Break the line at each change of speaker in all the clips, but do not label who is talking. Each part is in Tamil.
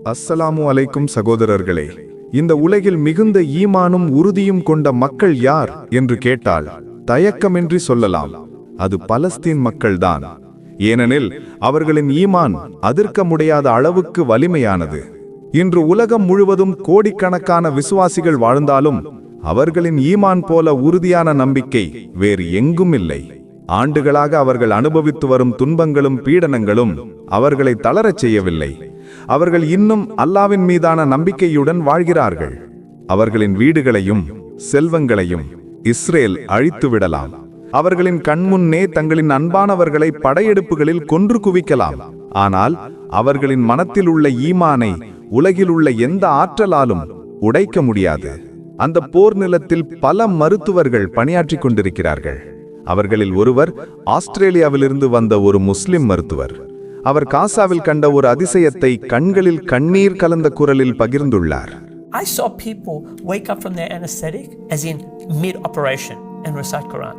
அஸ்ஸலாமு அலைக்கும் சகோதரர்களே. இந்த உலகில் மிகுந்த ஈமானும் உறுதியும் கொண்ட மக்கள் யார் என்று கேட்டால் தயக்கமின்றி சொல்லலாம், அது பலஸ்தீன் மக்கள்தான். ஏனெனில் அவர்களின் ஈமான் அதிர்க்க முடியாத அளவுக்கு வலிமையானது. இன்று உலகம் முழுவதும் கோடிக்கணக்கான விசுவாசிகள் வாழ்ந்தாலும் அவர்களின் ஈமான் போல உறுதியான நம்பிக்கை வேறு எங்கும் இல்லை. ஆண்டுகளாக அவர்கள் அனுபவித்து வரும் துன்பங்களும் பீடனங்களும் அவர்களை தளரச் செய்யவில்லை. அவர்கள் இன்னும் அல்லாவின் மீதான நம்பிக்கையுடன் வாழ்கிறார்கள். அவர்களின் வீடுகளையும் செல்வங்களையும் இஸ்ரேல் அழித்து விடலாம். அவர்களின் கண்முன்னே தங்களின் அன்பானவர்களை படையெடுப்புகளில் கொன்று குவிக்கலாம். ஆனால் அவர்களின் மனத்தில் உள்ள ஈமானை உலகில் உள்ள எந்த ஆற்றலாலும் உடைக்க முடியாது. அந்த போர் நிலத்தில் பல மருத்துவர்கள் பணியாற்றிக் கொண்டிருக்கிறார்கள். அவர்களில் ஒருவர் ஆஸ்திரேலியாவிலிருந்து வந்த ஒரு முஸ்லிம் மருத்துவர். அவர் காசாவில் கண்ட ஒரு அதிசயத்தை கண்களில் கண்ணீர் கலந்த குரலில் பகிர்ந்துள்ளார்.
I saw people wake up from their anesthetic, as in mid-operation, and recite Quran.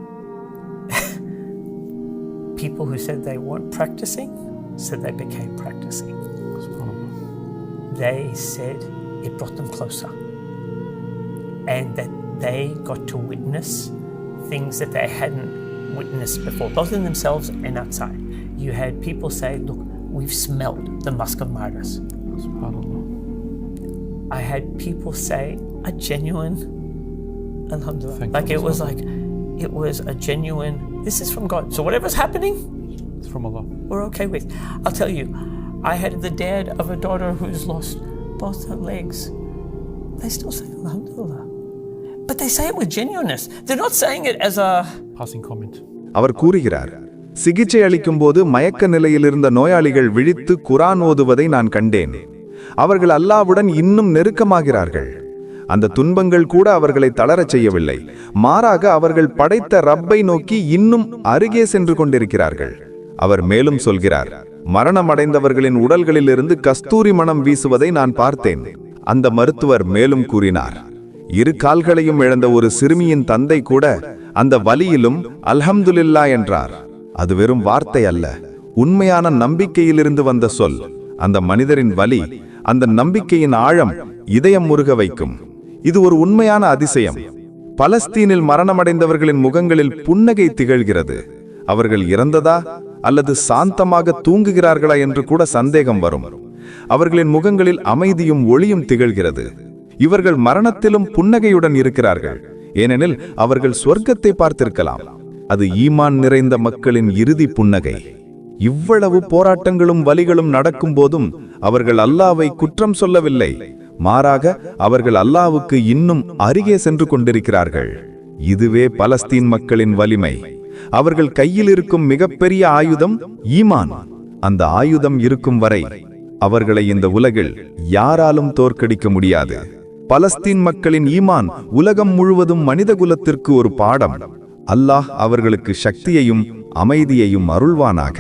People who said they weren't practicing said they became practicing. They said it brought them closer, and that they got to witness things that they hadn't witnessed before, both in themselves and outside. You had people say, look, we've smelled the musk of martyrs. I had people say a genuine, alhamdulillah, like it was a genuine, this is from God. So whatever's happening,
it's from Allah.
We're okay with. I'll tell you, I had the dad of a daughter who's lost both her legs. They still say alhamdulillah. But they say it with genuineness. They're not saying it as a
passing comment.
அவர் கூறுகிறார், சிகிச்சை அளிக்கும் போது மயக்க நிலையில் இருந்த நோயாளிகள் விழித்து குரான் ஓதுவதை நான் கண்டேன். அவர்கள் அல்லாஹ்வுடன் இன்னும் நெருக்கமாகிறார்கள். அந்த துன்பங்கள் கூட அவர்களை தளரச் செய்யவில்லை. மாறாக அவர்கள் படைத்த ரப்பை நோக்கி இன்னும் அருகே சென்று கொண்டிருக்கிறார்கள். அவர் மேலும் சொல்கிறார், மரணமடைந்தவர்களின் உடல்களிலிருந்து கஸ்தூரி மணம் வீசுவதை நான் பார்த்தேன். அந்த மருத்துவர் மேலும் கூறினார், இரு கால்களையும் இழந்த ஒரு சிறுமியின் தந்தை கூட அந்த வலியிலும் அல்ஹம்துலில்லா என்றார். அது வெறும் வார்த்தை அல்ல, உண்மையான நம்பிக்கையிலிருந்து வந்த சொல். அந்த மனிதரின் வலி, அந்த நம்பிக்கையின் ஆழம் இதயம் முருக வைக்கும். இது ஒரு உண்மையான அதிசயம். பலஸ்தீனில் மரணமடைந்தவர்களின் முகங்களில் புன்னகை திகழ்கிறது. அவர்கள் இறந்ததா அல்லது சாந்தமாக தூங்குகிறார்களா என்று கூட சந்தேகம் வரும். அவர்களின் முகங்களில் அமைதியும் ஒளியும் திகழ்கிறது. இவர்கள் மரணத்திலும் புன்னகையுடன் இருக்கிறார்கள். ஏனெனில் அவர்கள் சொர்க்கத்தை பார்த்திருக்கலாம். அது ஈமான் நிறைந்த மக்களின் இறுதி புன்னகை. இவ்வளவு போராட்டங்களும் வலிகளும் நடக்கும் போதும் அவர்கள் அல்லாஹ்வை குற்றம் சொல்லவில்லை. மாறாக அவர்கள் அல்லாஹ்வுக்கு இன்னும் அருகே சென்று கொண்டிருக்கிறார்கள். இதுவே பலஸ்தீன் மக்களின் வலிமை. அவர்கள் கையில் இருக்கும் மிகப்பெரிய ஆயுதம் ஈமான். அந்த ஆயுதம் இருக்கும் வரை அவர்களை இந்த உலகில் யாராலும் தோற்கடிக்க முடியாது. பலஸ்தீன் மக்களின் ஈமான் உலகம் முழுவதும் மனிதகுலத்திற்கு ஒரு பாடம். அல்லாஹ் அவர்களுக்கு சக்தியையும் அமைதியையும் அருள்வானாக.